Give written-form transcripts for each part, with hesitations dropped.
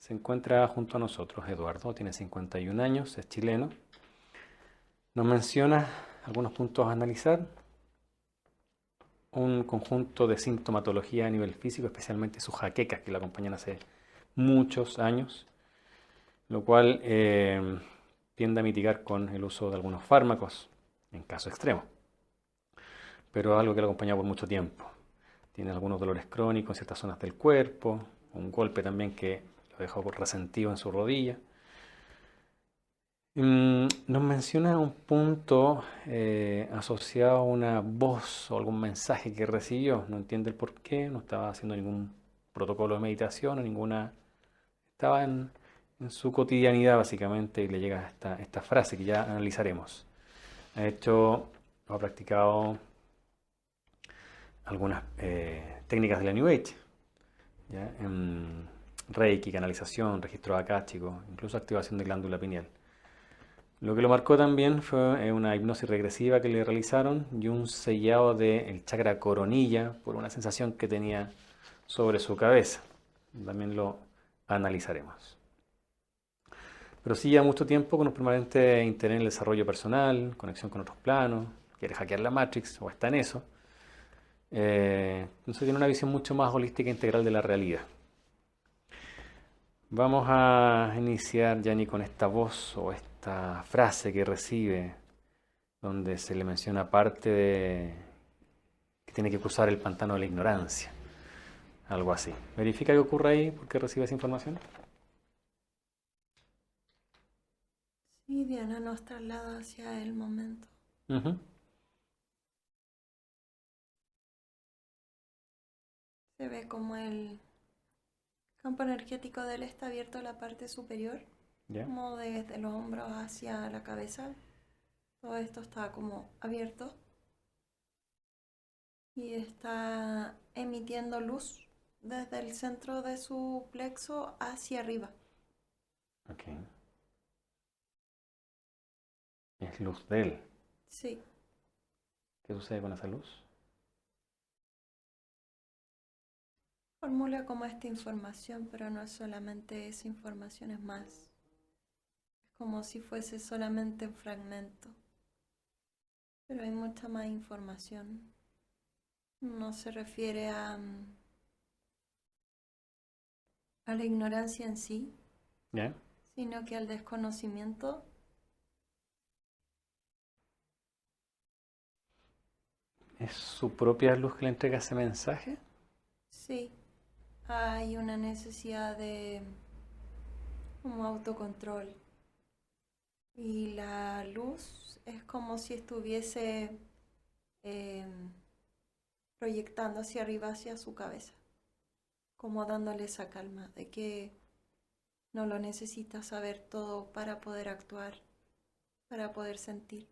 Se encuentra junto a nosotros Eduardo, tiene 51 años, es chileno. Nos menciona algunos puntos a analizar, un conjunto de sintomatología a nivel físico, especialmente sus jaquecas que lo acompañan hace muchos años, lo cual tiende a mitigar con el uso de algunos fármacos en caso extremo, pero algo que lo acompaña por mucho tiempo. Tiene algunos dolores crónicos en ciertas zonas del cuerpo, un golpe también que lo dejó resentido en su rodilla. Nos menciona un punto asociado a una voz o algún mensaje que recibió. No entiende el por qué, no estaba haciendo ningún protocolo de meditación o ninguna. Estaba en su cotidianidad básicamente y le llega esta frase que ya analizaremos. Ha hecho o ha practicado algunas técnicas de la New Age, ¿ya? Reiki, canalización, registro akáshico, incluso activación de glándula pineal. Lo que lo marcó también fue una hipnosis regresiva que le realizaron y un sellado del chakra coronilla por una sensación que tenía sobre su cabeza. También lo analizaremos. Pero sí lleva mucho tiempo con un permanente interés en el desarrollo personal, conexión con otros planos, quiere hackear la Matrix o está en eso. Entonces tiene una visión mucho más holística e integral de la realidad. Vamos a iniciar, Yanni, con esta voz o esta frase que recibe donde se le menciona parte de que tiene que cruzar el pantano de la ignorancia, algo así. Verifica qué ocurre ahí, por qué recibe esa información. Sí, Diana nos traslada hacia el momento. Ujú. Se ve como el campo energético de él está abierto a la parte superior, ¿Ya? como desde los hombros hacia la cabeza. Todo esto está como abierto y está emitiendo luz desde el centro de su plexo hacia arriba. Ok. Es luz de él. Sí, ¿Qué sucede con esa luz? formula como esta información, pero no es solamente esa información, es más. Es como si fuese solamente un fragmento, pero hay mucha más información. No se refiere a la ignorancia en sí, ¿Ya? sino que al desconocimiento. ¿Es su propia luz que le entrega ese mensaje? Sí, hay una necesidad de como autocontrol. Y la luz es como si estuviese eh, proyectando hacia arriba, hacia su cabeza, como dándole esa calma de que no lo necesita saber todo para poder actuar, para poder sentir.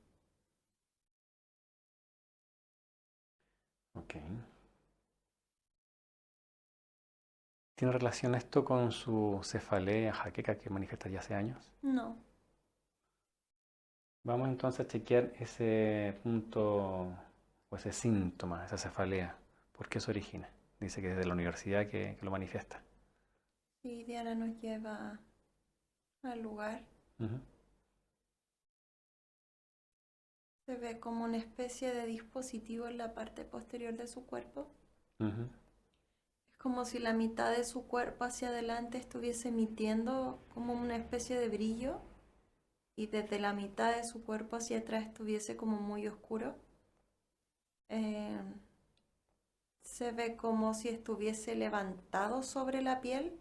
Ok. ¿Tiene relación esto con su cefalea, jaqueca que manifiesta ya hace años? No, Vamos entonces a chequear ese punto o ese síntoma, esa cefalea. ¿Por qué se origina? Dice que desde la universidad que lo manifiesta. si Diana nos lleva al lugar, Ujú. se ve como una especie de dispositivo en la parte posterior de su cuerpo. Ujú. Es como si la mitad de su cuerpo hacia adelante estuviese emitiendo como una especie de brillo y desde la mitad de su cuerpo hacia atrás estuviese como muy oscuro. Eh, Se ve como si estuviese levantado sobre la piel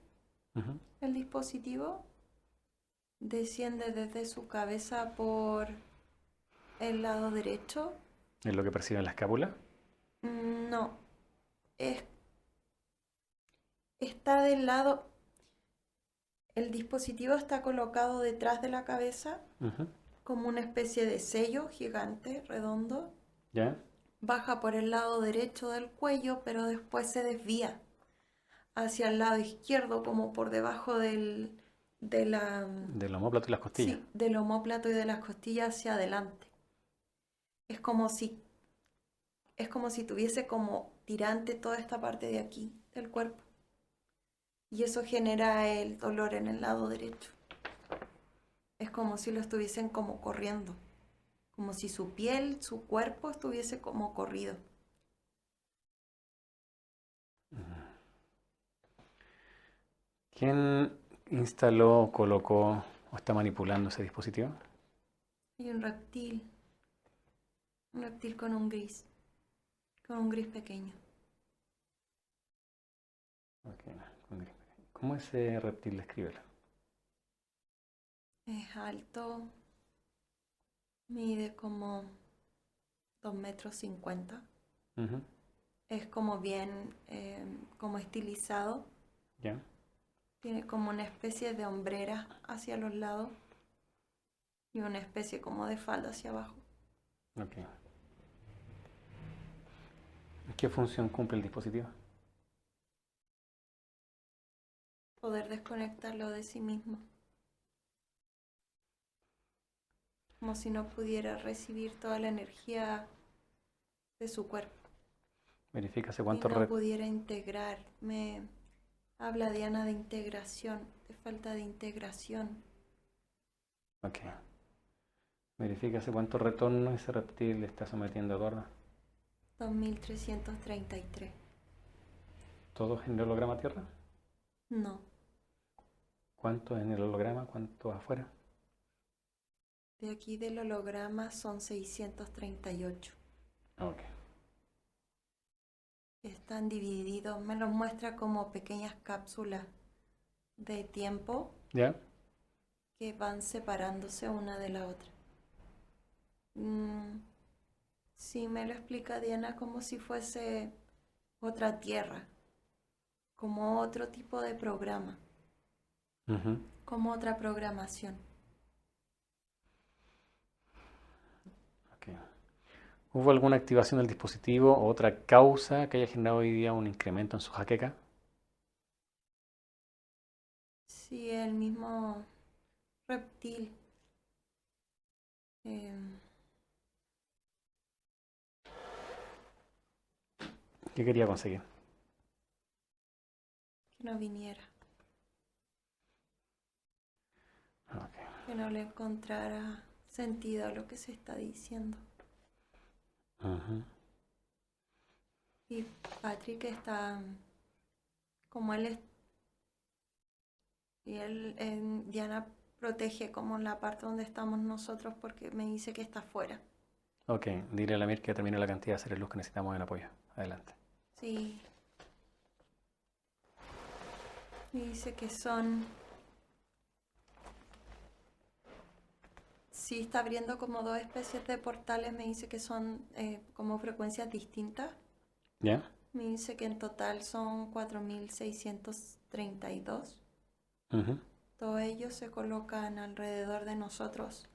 Ujú. el dispositivo. Desciende desde su cabeza por el lado derecho. ¿Es lo que percibe en la escápula? No, es, está del lado. El dispositivo está colocado detrás de la cabeza Ujú. como una especie de sello gigante, redondo. ¿Ya? Baja por el lado derecho del cuello, pero después se desvía hacia el lado izquierdo, como por debajo de la, Del omóplato y las costillas. sí, del omóplato y de las costillas hacia adelante. Es como si, es como si tuviese como tirante toda esta parte de aquí del cuerpo. y eso genera el dolor en el lado derecho. Es como si lo estuviesen como corriendo, como si su piel, su cuerpo estuviese como corrido. ¿Quién instaló, colocó o está manipulando ese dispositivo? Y un reptil con un gris pequeño. Ok, con gris. ¿Cómo ese reptil? Descríbelo. Es alto, mide como 2,50 metros. Ujú, Es como bien, como estilizado. ¿ya? Tiene como una especie de hombrera hacia los lados y una especie como de falda hacia abajo. Ok. ¿Qué función cumple el dispositivo? Poder desconectarlo de sí mismo. Como si no pudiera recibir toda la energía de su cuerpo. Verifica hace Y cuánto no pudiera integrar. Me habla Diana de integración, de falta de integración. Ok. Verifica hace cuánto retorno ese reptil le está sometiendo a Eduardo. 2,333. ¿Todos en el holograma Tierra? No, ¿Cuántos en el holograma? ¿Cuántos afuera? de aquí del holograma son 638. Ok. Están divididos, me los muestra como pequeñas cápsulas de tiempo ¿Ya? que van separándose una de la otra. Sí, me lo explica Diana como si fuese otra tierra, como otro tipo de programa, Ujú. como otra programación. Ok. ¿Hubo alguna activación del dispositivo o otra causa que haya generado hoy día un incremento en su jaqueca? Sí, el mismo reptil. em, ¿Qué quería conseguir? que no viniera, Ok. que no le encontrara sentido a lo que se está diciendo. Ujú. Y Patrick está, como él es, y él, Diana protege como la parte donde estamos nosotros porque me dice que está afuera. Ok, dile a la Mir que termine la cantidad de seres luz que necesitamos en apoyo. Adelante. Sí, me dice que son, sí está abriendo como dos especies de portales, me dice que son como frecuencias distintas. ¿Ya? Me dice que en total son 4,632. Ujú. Todos ellos se colocan alrededor de nosotros,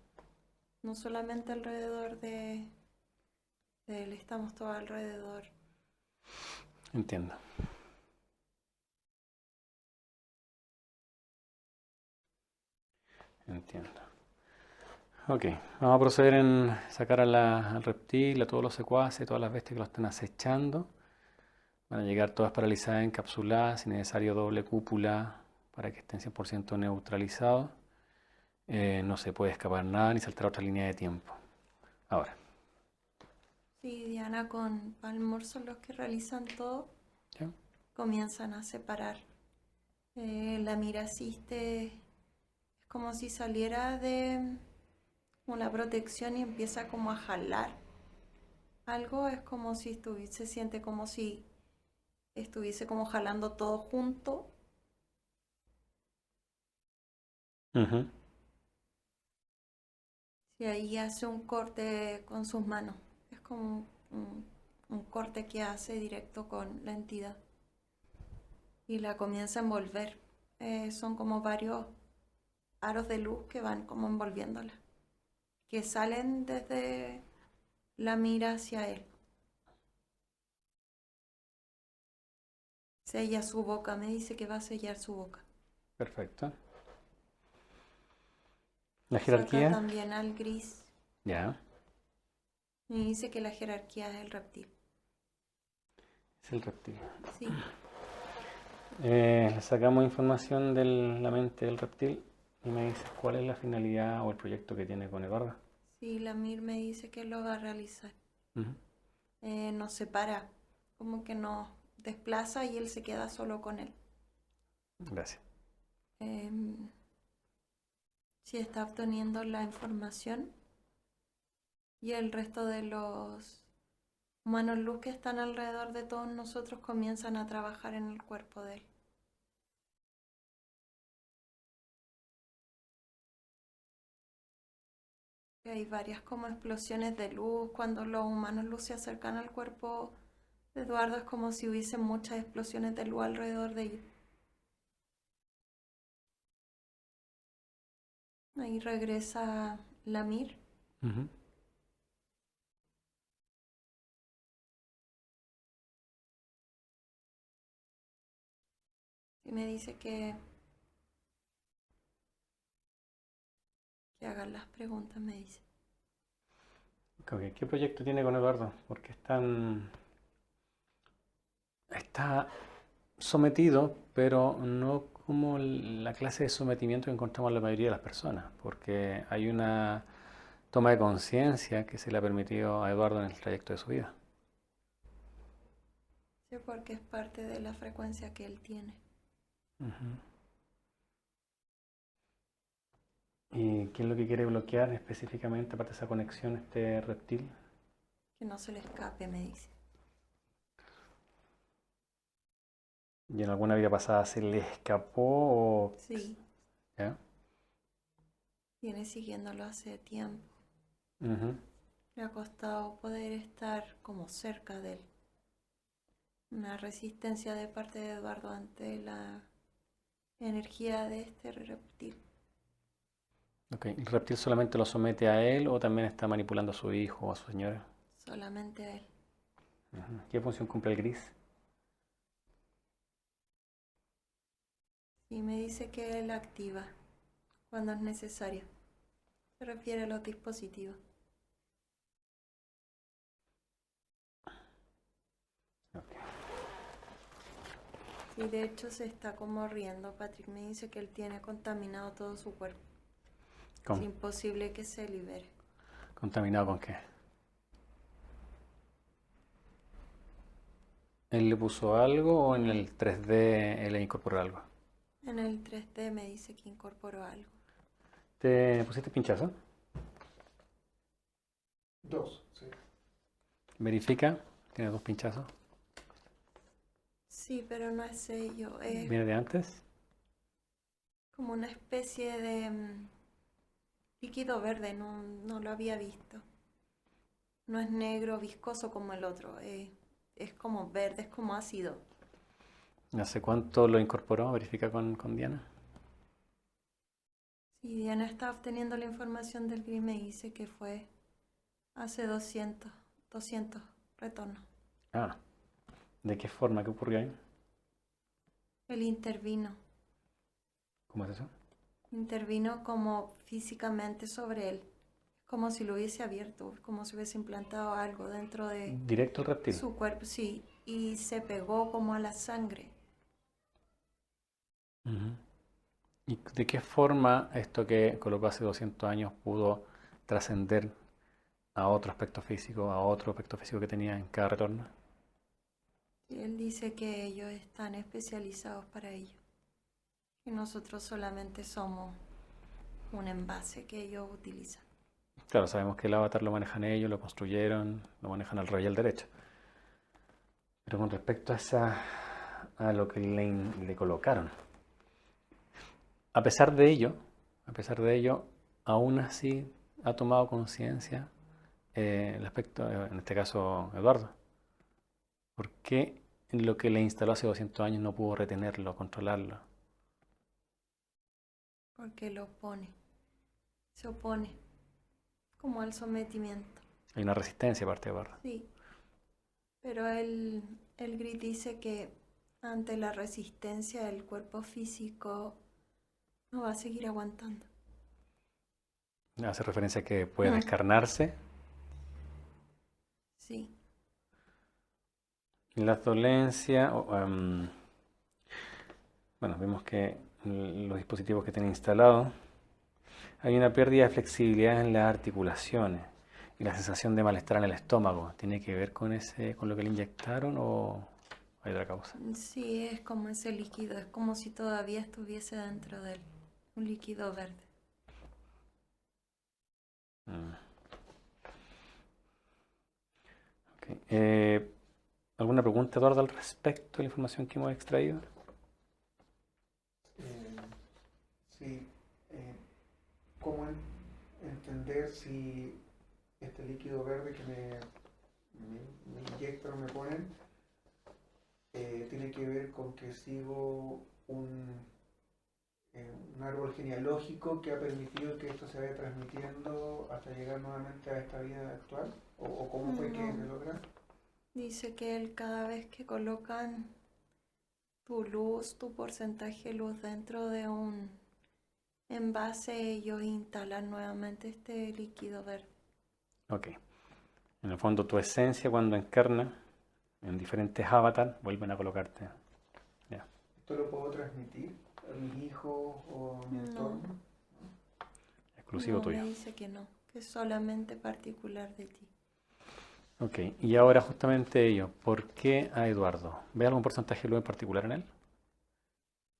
no solamente alrededor de él, estamos todos alrededor. Entiendo. Entiendo. Ok, vamos a proceder en sacar al reptil, a todos los secuaces, todas las bestias que lo están acechando. Van a llegar todas paralizadas, encapsuladas, si necesario doble cúpula para que estén 100% neutralizados. No se puede escapar nada ni saltar a otra línea de tiempo. Ahora, Sí, Diana con Palmor son los que realizan todo, ¿ya? comienzan a separar. La mira asiste, es como si saliera de una protección y empieza como a jalar. Algo es como si estuviese, se siente como si estuviese como jalando todo junto. Ujú. Y ahí hace un corte con sus manos. Es como un corte que hace directo con la entidad. Y la comienza a envolver. Son como varios aros de luz que van como envolviéndola. Que salen desde la mira hacia él. Sella su boca. Me dice que va a sellar su boca. Perfecto. La Saca jerarquía, también al gris. ya, Me dice que la jerarquía es el reptil. es el reptil. Sí. Le sacamos información de la mente del reptil y me dices cuál es la finalidad o el proyecto que tiene con Eduardo. Sí, la Mir me dice que lo va a realizar. Ujú. Nos separa, como que nos desplaza y él se queda solo con él. Gracias. Em, sí está obteniendo la información y el resto de los humanos luz que están alrededor de todos nosotros comienzan a trabajar en el cuerpo de él. Y hay varias como explosiones de luz. Cuando los humanos luz se acercan al cuerpo de Eduardo es como si hubiese muchas explosiones de luz alrededor de ellos. Ahí regresa Lamir. Ujú. Y me dice que hagan las preguntas, me dice. Ok, ¿qué proyecto tiene con Eduardo? Porque está sometido, pero no como la clase de sometimiento que encontramos en la mayoría de las personas, porque hay una toma de conciencia que se le ha permitido a Eduardo en el trayecto de su vida. Sí, porque es parte de la frecuencia que él tiene. Ujú. ¿Y qué es lo que quiere bloquear específicamente, aparte de esa conexión, este reptil? Que no se le escape, me dice. ¿Y en alguna vida pasada se le escapó o...? Sí, ¿Ya? viene siguiéndolo hace tiempo. Ujú. Le ha costado poder estar como cerca de él. Una resistencia de parte de Eduardo ante la energía de este reptil. Ok, ¿el reptil solamente lo somete a él o también está manipulando a su hijo o a su señora? Solamente a él. Ujú. ¿Qué función cumple el gris? Y me dice que él activa cuando es necesario. Se refiere a los dispositivos. Ok. Sí, de hecho se está como riendo. Patrick me dice que él tiene contaminado todo su cuerpo. Es Con- imposible que se libere. ¿Contaminado con qué? ¿Él le puso algo o en el 3D él le incorporó algo? En el 3D me dice que incorporó algo. ¿Te pusiste pinchazo? Dos, sí. Verifica. Tiene dos pinchazos. Sí, pero no es sello. Es ¿Viene de antes? como una especie de líquido verde. No lo había visto. No es negro, viscoso como el otro. Es como verde, es como ácido. ¿Hace cuánto lo incorporó? Verifica con Diana. Sí, Diana está obteniendo la información del gris. Me dice que fue hace 200 retornos. Ah, ¿de qué forma? ¿Qué ocurrió ahí? Él intervino. ¿Cómo es eso? Intervino como físicamente sobre él. Como si lo hubiese abierto, como si hubiese implantado algo dentro de Directo al reptil. su cuerpo, sí. Y se pegó como a la sangre. Ujú. ¿Y de qué forma esto que colocó hace 200 años pudo trascender a otro aspecto físico que tenía en cada retorno? Y él dice que ellos están especializados para ello. Y nosotros solamente somos un envase que ellos utilizan. Claro, sabemos que el avatar lo manejan ellos, lo construyeron, lo manejan al revés y al derecho. Pero con respecto a lo que le colocaron, a pesar de ello, aún así ha tomado conciencia el aspecto, en este caso Eduardo. ¿Por qué lo que le instaló hace 200 años no pudo retenerlo, controlarlo? Porque lo opone. Se opone. Como al sometimiento. Hay una resistencia aparte de Eduardo. Sí. Pero el gris dice que ante la resistencia del cuerpo físico no va a seguir aguantando. Hace referencia a que puede Mm, descarnarse. sí. Las dolencias, Bueno, vemos que los dispositivos que tiene instalados, hay una pérdida de flexibilidad en las articulaciones y la sensación de malestar en el estómago. ¿Tiene que ver con con lo que le inyectaron o hay otra causa? Sí, es como ese líquido, es como si todavía estuviese dentro de él, un líquido verde. Mm, ok. ¿Alguna pregunta, Eduardo, al respecto de la información que hemos extraído? Eh, sí, ¿cómo entender si este líquido verde que me inyectan o me ponen tiene que ver con que sigo un árbol genealógico que ha permitido que esto se vaya transmitiendo hasta llegar nuevamente a esta vida actual? ¿O cómo fue que se No, logra? dice que él cada vez que colocan tu luz, tu porcentaje de luz dentro de un envase, ellos instalan nuevamente este líquido verde. Ok. En el fondo, tu esencia cuando encarna en diferentes avatars, vuelven a colocarte. Ya. ¿Esto lo puedo transmitir a mis hijos o a mi No, entorno? Exclusivo no, tuyo. me dice que no, que es solamente particular de ti. Ok, y ahora justamente ello, ¿por qué a Eduardo? ¿Ve algún porcentaje de luz en particular en él?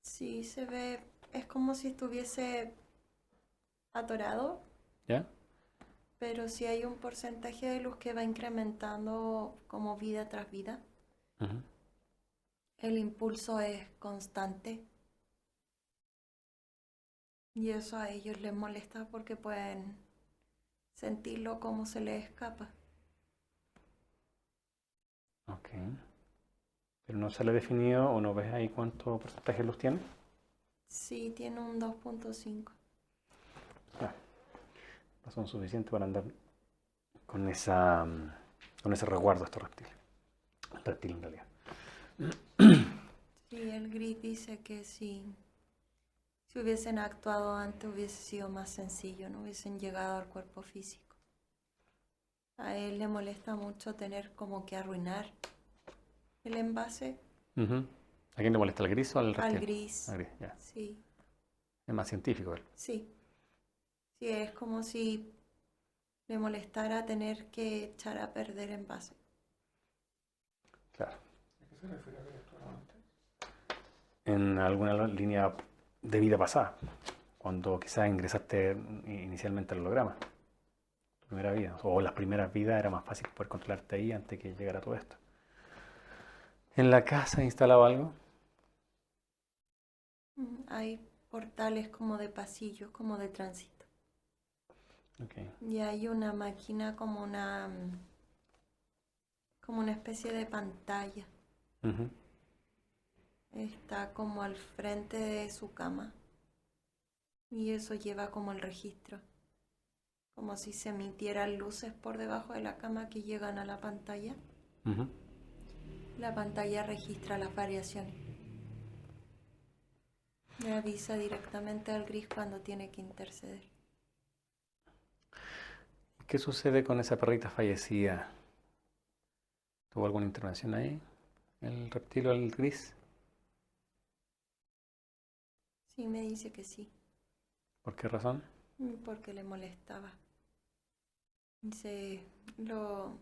Sí, se ve, es como si estuviese atorado, ¿Ya? pero sí hay un porcentaje de luz que va incrementando como vida tras vida. Ujú. El impulso es constante y eso a ellos les molesta porque pueden sentirlo como se les escapa. Ok. Pero no se le ha definido o no ves ahí cuánto porcentaje de luz tiene. Sí, tiene un 2.5. Ah, razón suficiente para andar con esa con ese resguardo a estos reptiles. El reptil en realidad. Sí, el gris dice que si hubiesen actuado antes hubiese sido más sencillo, no hubiesen llegado al cuerpo físico. A él le molesta mucho tener como que arruinar el envase Ujú. ¿A quién le molesta el gris o al al reptil? Al gris. gris, ya. Sí, Es más científico él. sí. Sí, es como si le molestara tener que echar a perder envase. Claro. ¿A qué se refiere a ver esto nuevamente? En alguna línea de vida pasada, cuando quizás ingresaste inicialmente al holograma, tu primera vida, o las primeras vidas era más fácil poder controlarte ahí antes que llegara todo esto. ¿En la casa instalado algo? Hay portales como de pasillos, como de tránsito. Ok. Y hay una máquina como una especie de pantalla. Ujú. Está como al frente de su cama. Y eso lleva como el registro. Como si se emitieran luces por debajo de la cama que llegan a la pantalla. Ujú. La pantalla registra las variaciones. Le avisa directamente al gris cuando tiene que interceder. ¿Qué sucede con esa perrita fallecida? ¿Tuvo alguna intervención ahí? ¿El reptil o el gris? Sí, me dice que sí, ¿Por qué razón? porque le molestaba. Dice, lo,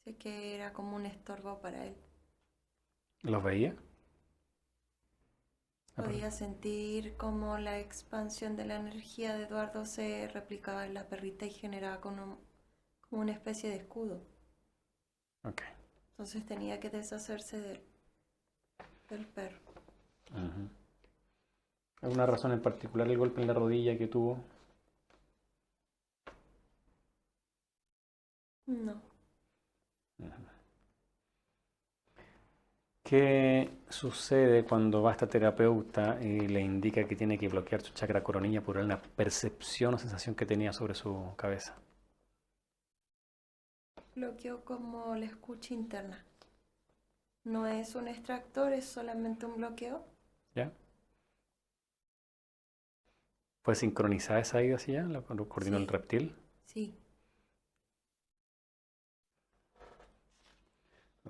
sé que era como un estorbo para él. ¿Los veía? Podía sentir como la expansión de la energía de Eduardo se replicaba en la perrita y generaba como una especie de escudo. Ok. Entonces tenía que deshacerse del perro. Ujú. ¿Alguna razón en particular el golpe en la rodilla que tuvo? No, Ujú. ¿Qué sucede cuando va a esta terapeuta y le indica que tiene que bloquear su chakra coronilla por una percepción o sensación que tenía sobre su cabeza? bloqueó como la escucha interna. No es un extractor, es solamente un bloqueo. ¿Ya? ¿Fue sincronizada esa ida hacia allá? ¿La coordinó el Sí, reptil? sí.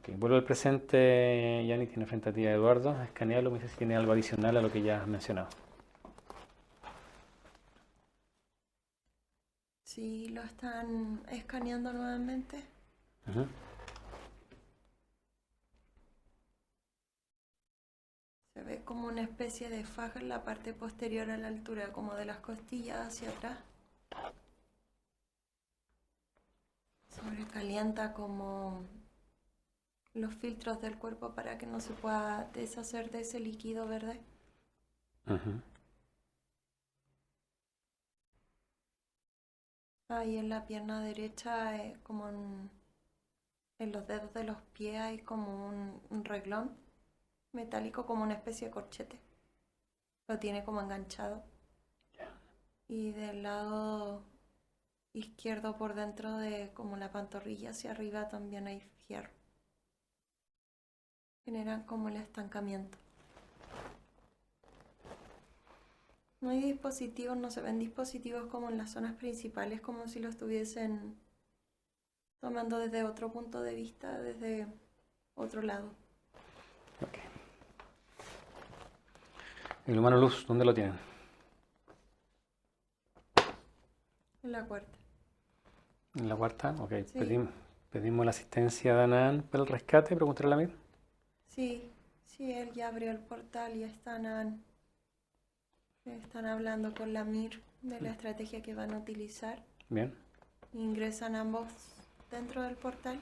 Ok, vuelvo al presente, Yanni tiene frente a ti a Eduardo, escanealo, me dice si tiene algo adicional a lo que ya has mencionado. Sí, lo están escaneando nuevamente. Ujú. Se ve como una especie de faja en la parte posterior a la altura, como de las costillas hacia atrás. Sobrecalienta como los filtros del cuerpo para que no se pueda deshacer de ese líquido verde. Ujú. Ahí en la pierna derecha, como en los dedos de los pies hay como un reglón metálico, como una especie de corchete. Lo tiene como enganchado. Y del lado izquierdo por dentro de como la pantorrilla hacia arriba también hay fierro. Generan como el estancamiento. No hay dispositivos, no se ven dispositivos como en las zonas principales, como si lo estuviesen tomando desde otro punto de vista, desde otro lado. Ok. El humano luz, ¿dónde lo tienen? En la cuarta. En la cuarta, ok. Sí, Pedimos la asistencia de Anán para el rescate, preguntarle a la Mir. sí, él ya abrió el portal y están hablando con la MIR de la estrategia que van a utilizar. Bien. Ingresan ambos dentro del portal.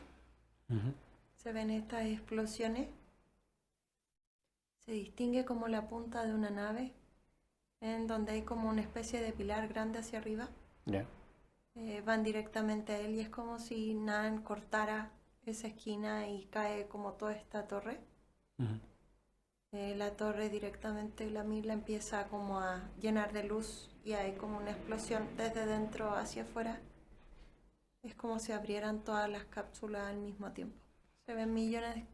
Ujú. Se ven estas explosiones. Se distingue como la punta de una nave, en donde hay como una especie de pilar grande hacia arriba. Ya. Van directamente a él y es como si Nan cortara esa esquina y cae como toda esta torre. Ujú. La torre directamente, la mila empieza como a llenar de luz y hay como una explosión desde dentro hacia afuera. Es como si abrieran todas las cápsulas al mismo tiempo. Se ven millones,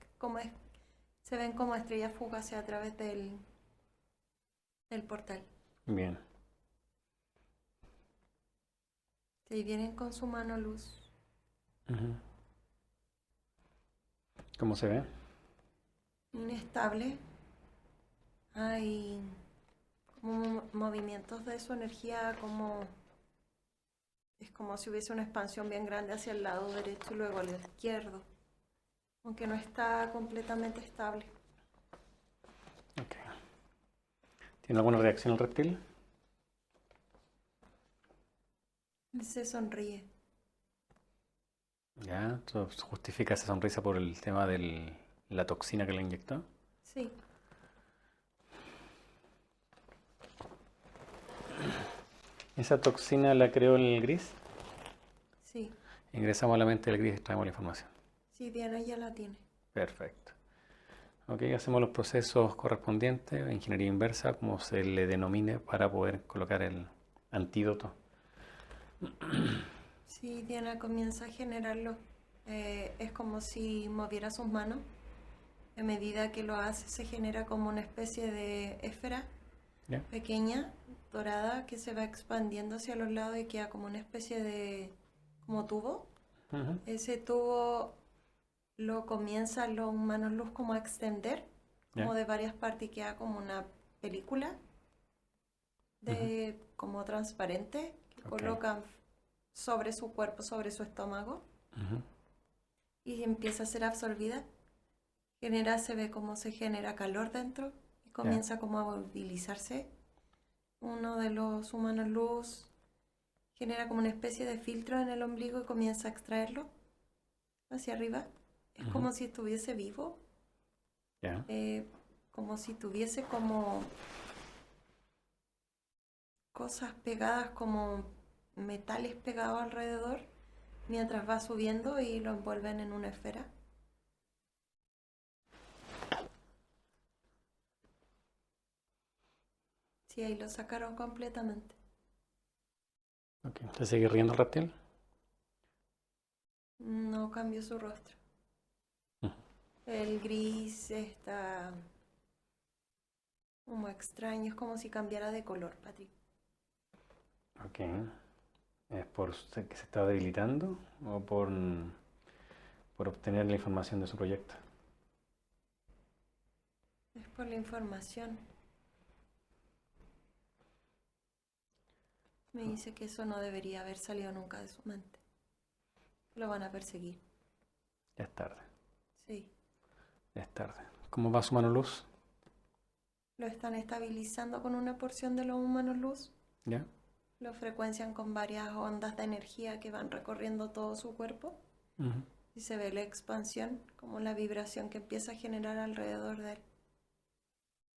se ven como estrellas fugaces a través del portal. Bien. Y vienen con su mano luz. Ujú. ¿Cómo se ve? Inestable. Hay como movimientos de su energía, es como si hubiese una expansión bien grande hacia el lado derecho y luego al izquierdo, aunque no está completamente estable. Ok. ¿Tiene alguna reacción el reptil? Se sonríe. Ya. ¿Eso justifica esa sonrisa por el tema de la toxina que le inyectó? Sí, ¿Esa toxina la creó en el gris? sí, Ingresamos a la mente del gris y extraemos la información. sí, Diana ya la tiene. Perfecto. Ok, hacemos los procesos correspondientes, ingeniería inversa, como se le denomine, para poder colocar el antídoto. Sí, Diana comienza a generarlo. Es como si moviera sus manos. A medida que lo hace, se genera como una especie de esfera ¿Ya? pequeña, dorada, que se va expandiendo hacia los lados y queda como una especie de como tubo. Ujú. Ese tubo lo comienzan los humanos luz como a extender, como ¿Ya? de varias partes y queda como una película Ujú. de como transparente que Ok. colocan sobre su cuerpo, sobre su estómago Ujú. y empieza a ser absorbida. Se ve como se genera calor dentro y Ya. comienza como a movilizarse. Uno de los humanos luz genera como una especie de filtro en el ombligo y comienza a extraerlo hacia arriba. Es Ujú. como si estuviese vivo, Ya. como si tuviese como cosas pegadas, como metales pegados alrededor, mientras va subiendo y lo envuelven en una esfera. Sí, ahí lo sacaron completamente. Ok. ¿Se sigue riendo el reptil? No cambió su rostro. Ujú. El gris está como extraño, es como si cambiara de color, Patrick. Ok. ¿Es por que se está debilitando o por obtener la información de su proyecto. Es por la información. Me dice que eso no debería haber salido nunca de su mente. Lo van a perseguir. Ya es tarde, Sí. ya es tarde. ¿Cómo va su mano luz? Lo están estabilizando con una porción de los humanos luz. ¿Ya? Lo frecuencian con varias ondas de energía que van recorriendo todo su cuerpo. Ujú. Y se ve la expansión, como la vibración que empieza a generar alrededor de él.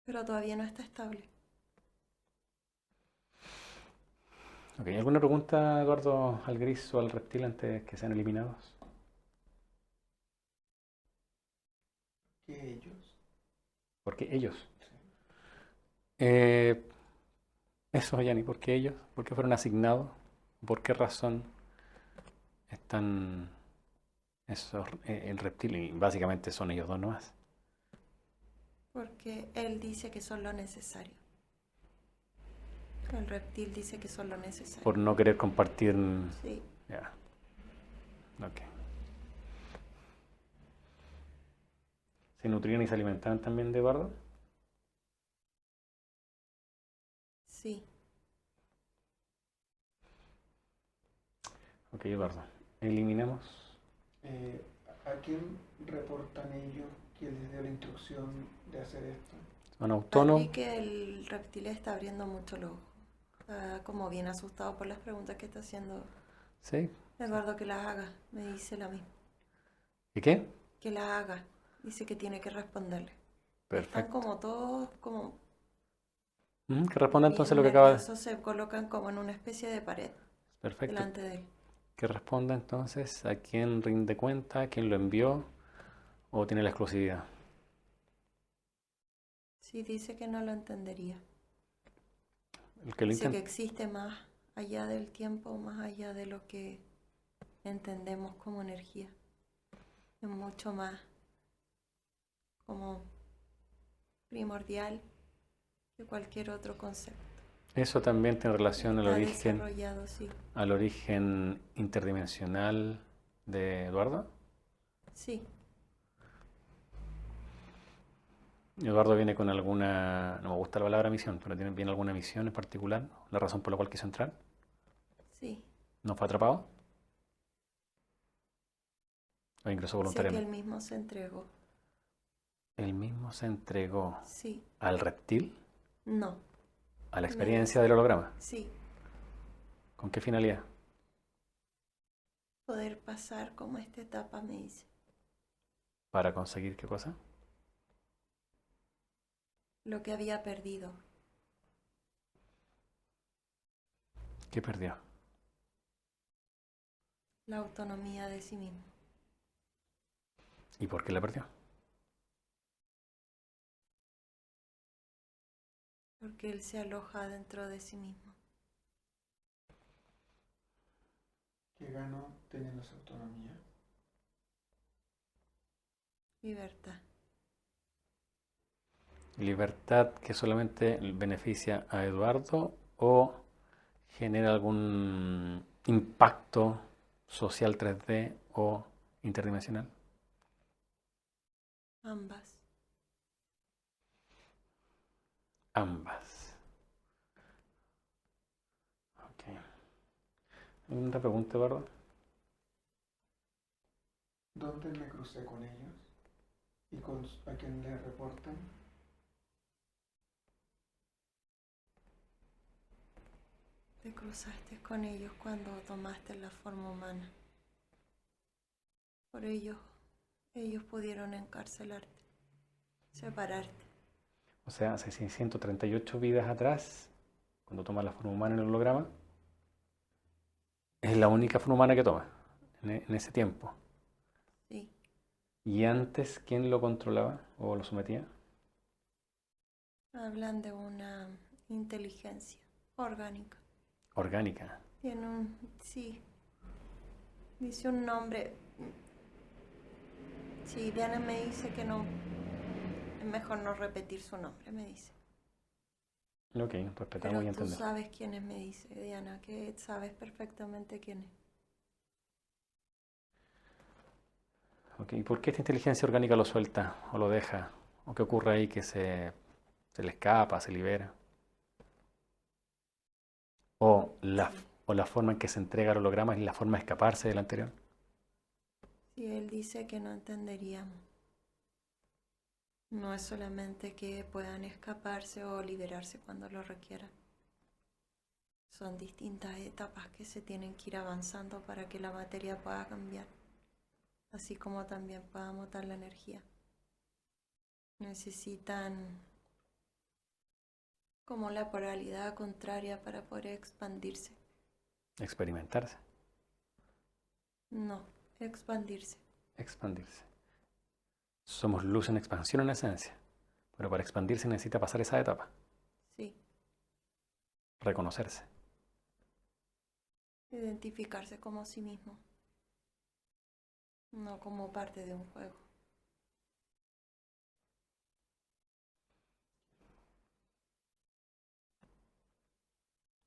Pero todavía no está estable. Ok, ¿alguna pregunta, Eduardo, al gris o al reptil antes que sean eliminados? ¿Qué ellos? ¿Por qué ellos? Sí. Eso, Yanni, ¿por qué ellos? ¿Por qué fueron asignados? ¿Por qué razón están esos en reptil? Y básicamente son ellos dos nomás. Porque él dice que son lo necesario. El reptil dice que son lo necesario. Por no querer compartir. Sí, Ya. Ok. ¿Se nutrían y se alimentaban también de Eduardo? sí. Ok, Eduardo. Eliminemos. ¿A quién reportan ellos que les dio la instrucción de hacer esto? Son autónomos. Así que el reptil está abriendo mucho los ojos. Está como bien asustado por las preguntas que está haciendo ¿Sí? Eduardo que las haga. Me dice la misma. ¿Y qué? Que las haga. Dice que tiene que responderle. Están Perfecto. como todos, como Que responda entonces bien lo que acaba de... nerviosos, se colocan como en una especie de pared Perfecto. delante de él. Que responda entonces a quién rinde cuenta, a quién lo envió o tiene la exclusividad. Sí, dice que no lo entendería. El que lo Dice que intenta. existe más allá del tiempo, más allá de lo que entendemos como energía. Es mucho más como primordial que cualquier otro concepto. Eso también tiene relación Está desarrollado, sí. al origen interdimensional de Eduardo. Sí, Eduardo viene con alguna, no me gusta la palabra misión, pero viene alguna misión en particular, la razón por la cual quiso entrar. sí. ¿No fue atrapado? ¿O ingresó Dice que voluntariamente? él mismo se entregó. Él mismo se entregó Sí, al reptil, no. a la Me experiencia dice. del holograma. Sí, ¿Con qué finalidad? poder pasar como esta etapa, me dice. ¿Para conseguir qué cosa? Lo que había perdido. ¿Qué perdió? La autonomía de sí mismo. ¿Y por qué la perdió? Porque él se aloja dentro de sí mismo. ¿Qué ganó teniendo esa autonomía? Libertad. ¿Libertad que solamente beneficia a Eduardo o genera algún impacto social 3D o interdimensional? Ambas. Ambas. Ok. ¿Alguna otra pregunta, Eduardo? ¿Dónde me crucé con ellos? ¿Y con a quién les reportan? Te cruzaste con ellos cuando tomaste la forma humana. Por ellos pudieron encarcelarte, separarte. O sea, hace 638 vidas atrás, cuando toma la forma humana en el holograma, es la única forma humana que toma en ese tiempo. Sí, ¿Y antes quién lo controlaba o lo sometía? hablan de una inteligencia orgánica. Orgánica. Tiene un, sí, dice un nombre. Sí, Diana me dice que no, es mejor no repetir su nombre, me dice. Ok, respetamos Pero y tú entendemos. sabes quién es, me dice Diana, que sabes perfectamente quién es. Ok, ¿y por qué esta inteligencia orgánica lo suelta o lo deja? ¿O qué ocurre ahí que se le escapa, se libera? ¿O la, Sí, o la forma en que se entrega el holograma es la forma de escaparse del anterior? sí, él dice que no entenderíamos. No es solamente que puedan escaparse o liberarse cuando lo requieran. Son distintas etapas que se tienen que ir avanzando para que la materia pueda cambiar, así como también pueda mutar la energía. Necesitan como la polaridad contraria para poder expandirse. Experimentarse, No, expandirse. expandirse. Somos luz en expansión en esencia, pero para expandirse necesita pasar esa etapa, Sí, reconocerse. identificarse como sí mismo, no como parte de un juego.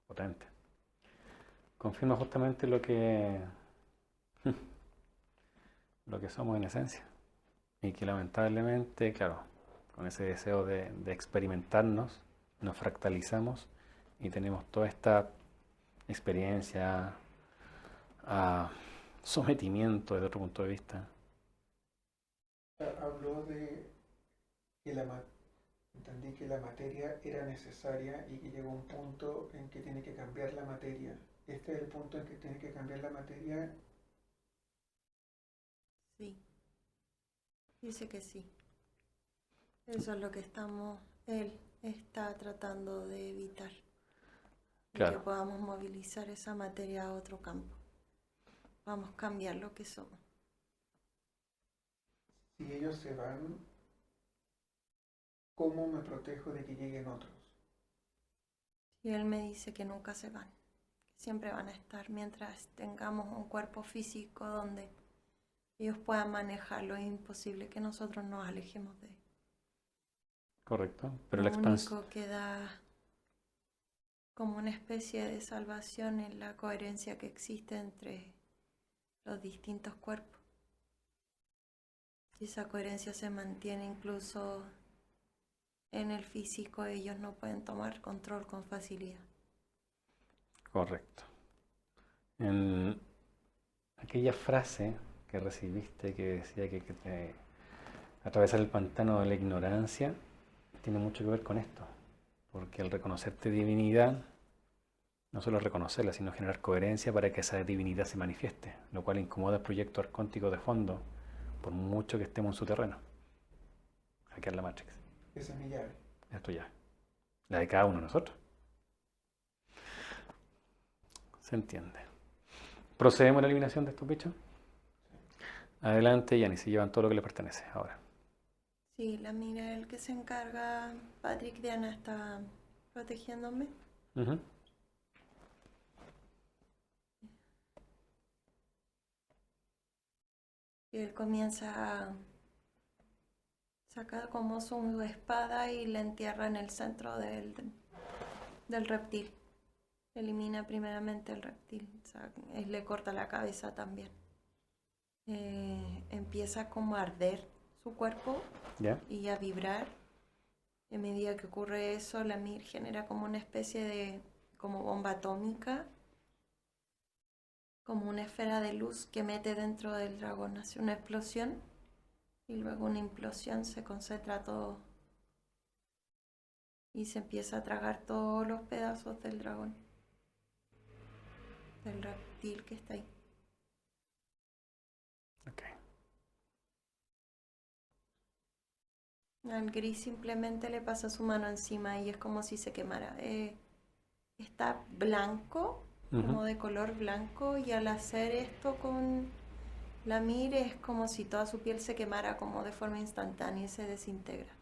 Potente. Confirma justamente lo que somos en esencia. Y que lamentablemente, claro, con ese deseo de experimentarnos, nos fractalizamos y tenemos toda esta experiencia, sometimiento desde otro punto de vista. Habló de que entendí que la materia era necesaria y que llegó un punto en que tiene que cambiar la materia. Este es el punto en que tiene que cambiar la materia. Sí, dice que sí. Eso es lo que él está tratando de evitar, de que Claro, podamos movilizar esa materia a otro campo. Vamos a cambiar lo que somos. Si ellos se van, ¿cómo me protejo de que lleguen otros? Y él me dice que nunca se van, que siempre van a estar mientras tengamos un cuerpo físico donde ellos puedan manejarlo. Es imposible que nosotros nos alejemos de él. correcto. Pero Lo la expansión, único que da como una especie de salvación es la coherencia que existe entre los distintos cuerpos. Si esa coherencia se mantiene incluso en el físico, ellos no pueden tomar control con facilidad. correcto. En aquella frase que recibiste que decía que atravesar el pantano de la ignorancia tiene mucho que ver con esto, porque al reconocerte divinidad, no solo reconocerla, sino generar coherencia para que esa divinidad se manifieste, lo cual incomoda el proyecto arcóntico de fondo, por mucho que estemos en su terreno. Hackear la Matrix. Esa es mi llave. Esto ya. La de cada uno de nosotros. Se entiende. ¿Procedemos a la eliminación de estos bichos? Adelante, Yanni, se llevan todo lo que les pertenece ahora. Sí, la mira el que se encarga, Patrick Diana está protegiéndome. Ujú. Y él comienza a sacar como su espada y la entierra en el centro del reptil. Elimina primeramente el reptil, o sea, él le corta la cabeza también. Empieza como a arder su cuerpo ¿Ya? y a vibrar. A medida que ocurre eso, la Mir genera como una especie de como bomba atómica, como una esfera de luz que mete dentro del dragón. Hace una explosión y luego una implosión, se concentra todo y se empieza a tragar todos los pedazos del dragón, del reptil que está ahí. Ok. Al gris simplemente le pasa su mano encima y es como si se quemara. Está blanco, como Ujú. de color blanco, y al hacer esto con la Mir es como si toda su piel se quemara como de forma instantánea y se desintegra.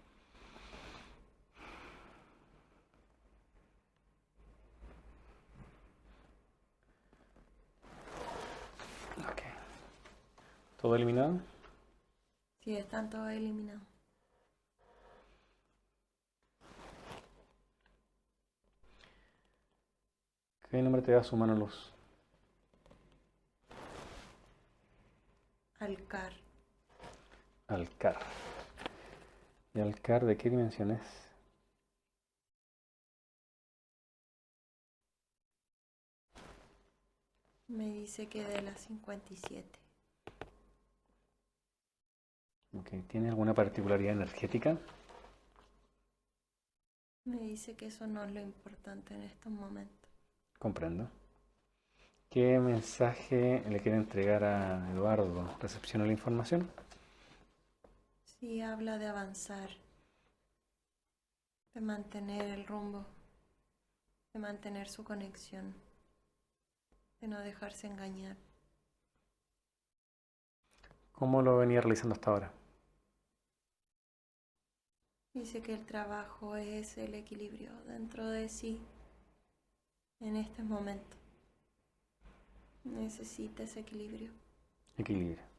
Ok. ¿Todo eliminado? Sí, están todos eliminados. ¿Qué nombre te da su mano luz? Alcar. Alcar. ¿Y Alcar de qué dimensión es? Me dice que de las 57. Ok, ¿tiene alguna particularidad energética? Me dice que eso no es lo importante en estos momentos. Comprendo. ¿Qué mensaje le quiere entregar a Eduardo? ¿Recepciona la información? Sí, habla de avanzar, de mantener el rumbo, de mantener su conexión, de no dejarse engañar. ¿Cómo lo venía realizando hasta ahora? Dice que el trabajo es el equilibrio dentro de sí en este momento. Necesita ese equilibrio. Equilibrio.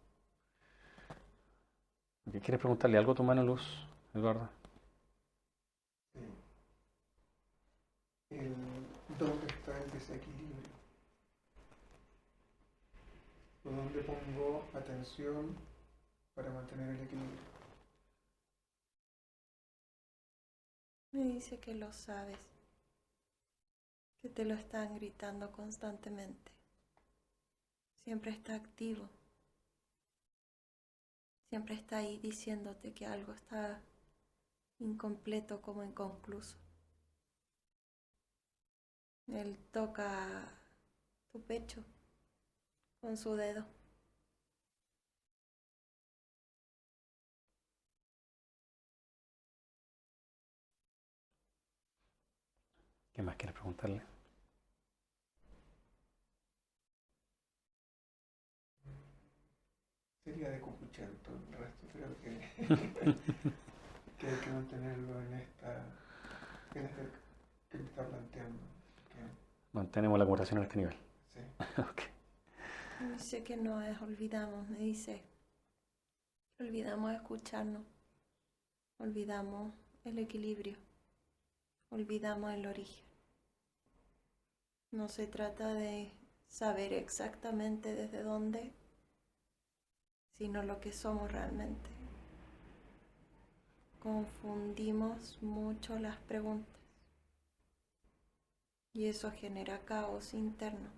Ok, ¿quieres preguntarle algo a tu mano luz, Eduardo? Sí. ¿Dónde está el desequilibrio? ¿Dónde pongo atención para mantener el equilibrio? Me dice que lo sabes, que te lo están gritando constantemente. Siempre está activo. Siempre está ahí diciéndote que algo está incompleto como inconcluso. Él toca tu pecho con su dedo. ¿Qué más quieres preguntarle? Sería de cupuchento el resto, creo que hay que mantenerlo en este que me está planteando. Mantenemos la conversación en este nivel. Sí. Ok. Dice que no es olvidamos, me dice. Olvidamos escucharnos. Olvidamos el equilibrio. Olvidamos el origen. No se trata de saber exactamente desde dónde, sino lo que somos realmente. Confundimos mucho las preguntas y eso genera caos interno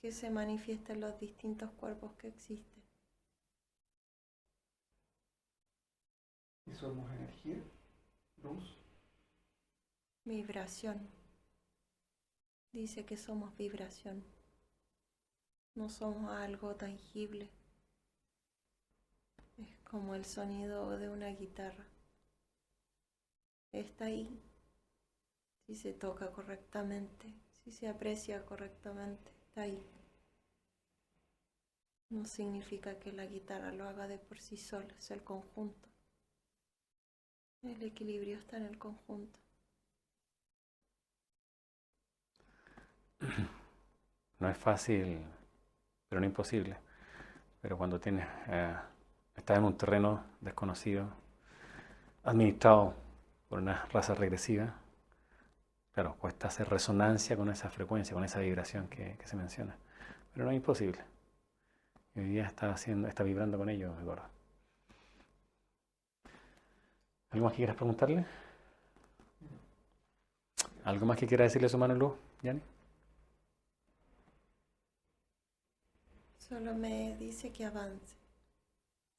que se manifiesta en los distintos cuerpos que existen. ¿Y somos energía? ¿Luz? Vibración. Dice que somos vibración. No somos algo tangible. Es como el sonido de una guitarra. Está ahí. Si se toca correctamente, si se aprecia correctamente, está ahí. No significa que la guitarra lo haga de por sí sola, es el conjunto. El equilibrio está en el conjunto. No es fácil, pero no imposible. Pero cuando estás en un terreno desconocido, administrado por una raza regresiva, claro, cuesta hacer resonancia con esa frecuencia, con esa vibración que se menciona. Pero no es imposible. Y hoy día está vibrando con ello, Eduardo. ¿Algo más que quieras preguntarle? ¿Algo más que quiera decirle a su mano luz, Yanni? Solo me dice que avance.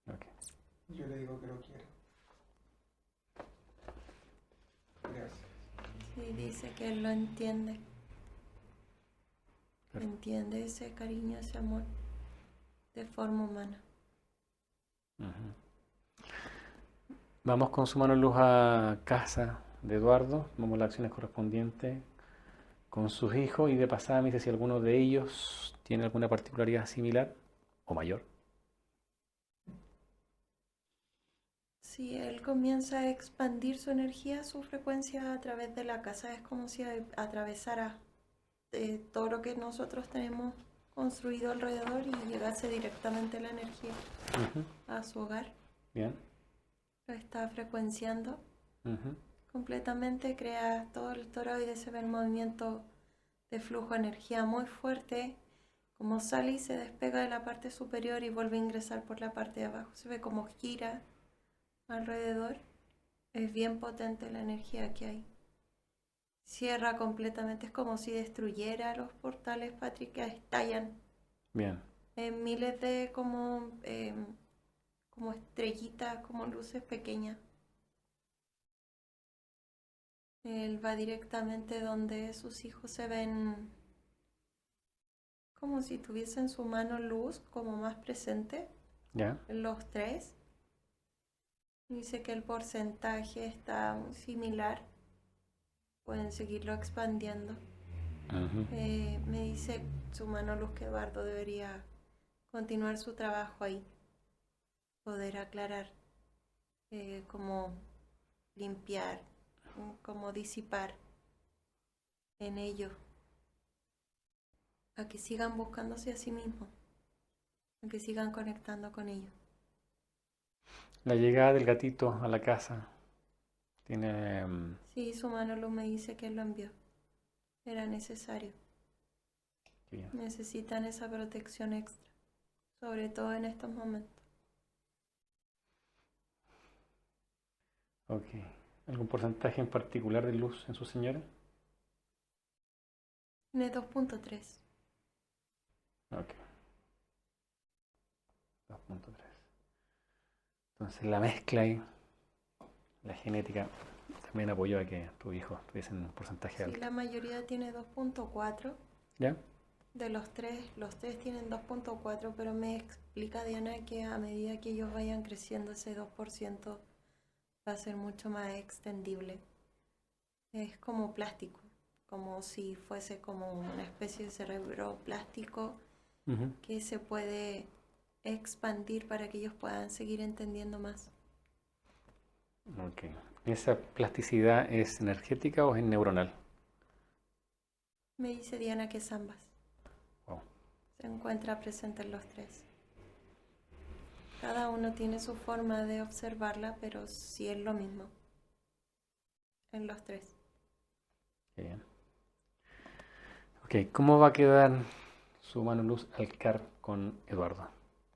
Ok. Yo le digo que lo quiero. Gracias. Sí, dice que él lo entiende. Perfecto. Entiende ese cariño, ese amor de forma humana. Ujú. Vamos con su mano luz a casa de Eduardo, tomamos las acciones correspondientes con sus hijos y de pasada me dice si alguno de ellos tiene alguna particularidad similar o mayor. Si él comienza a expandir su energía, su frecuencia a través de la casa, es como si atravesara todo lo que nosotros tenemos construido alrededor y llegase directamente la energía Ujú. a su hogar. Bien. Lo está frecuenciando Ujú. completamente, crea todo el toroide, se ve el movimiento de flujo de energía muy fuerte, como sale y se despega de la parte superior y vuelve a ingresar por la parte de abajo. Se ve como gira alrededor. Es bien potente la energía que hay. Cierra completamente, es como si destruyera los portales, Patrick, que estallan Bien. en miles de como estrellitas, como luces pequeñas. Él va directamente donde sus hijos se ven como si tuviesen su mano luz como más presente, ¿Ya? los tres. Dice que el porcentaje está muy similar. Pueden seguirlo expandiendo. Ujú. Me dice su mano luz que Eduardo debería continuar su trabajo ahí. Poder aclarar, como limpiar, como disipar en ellos. A que sigan buscándose a sí mismos. A que sigan conectando con ellos. La llegada del gatito a la casa tiene... Sí, su mano luz me dice que él lo envió. Era necesario. qué bien. Necesitan esa protección extra. Sobre todo en estos momentos. Ok. ¿Algún porcentaje en particular de luz en su señora? Tiene 2.3. Ok. 2.3. Entonces la mezcla y la genética también apoyó a que tus hijos tuviesen un porcentaje Sí, alto. la mayoría tiene 2.4. ¿Ya? De los tres tienen 2.4, pero me explica Diana que a medida que ellos vayan creciendo ese 2% va a ser mucho más extendible. Es como plástico, como si fuese como una especie de cerebro plástico Ujú. que se puede expandir para que ellos puedan seguir entendiendo más. Ok. ¿Esa plasticidad es energética o es neuronal? Me dice Diana que es ambas. Wow. Se encuentra presente en los tres. Cada uno tiene su forma de observarla, pero sí es lo mismo en los tres. Qué bien. Ok, ¿cómo va a quedar su mano luz Alcar con Eduardo?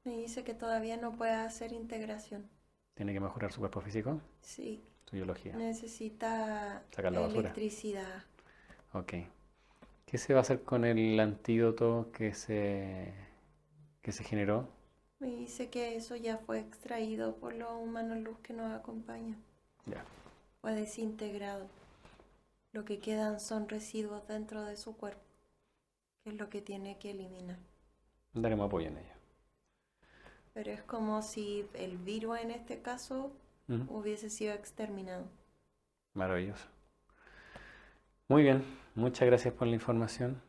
Me dice que todavía no puede hacer integración. ¿Tiene que mejorar su cuerpo físico? Sí, Su biología. necesita Sacar la basura. electricidad. Ok. ¿Qué se va a hacer con el antídoto que se generó? Me dice que eso ya fue extraído por los humanos luz que nos acompañan. Ya. Fue desintegrado. Lo que quedan son residuos dentro de su cuerpo, que es lo que tiene que eliminar. Daremos apoyo en ello. Pero es como si el virus en este caso Ujú. hubiese sido exterminado. Maravilloso. Muy bien. Muchas gracias por la información.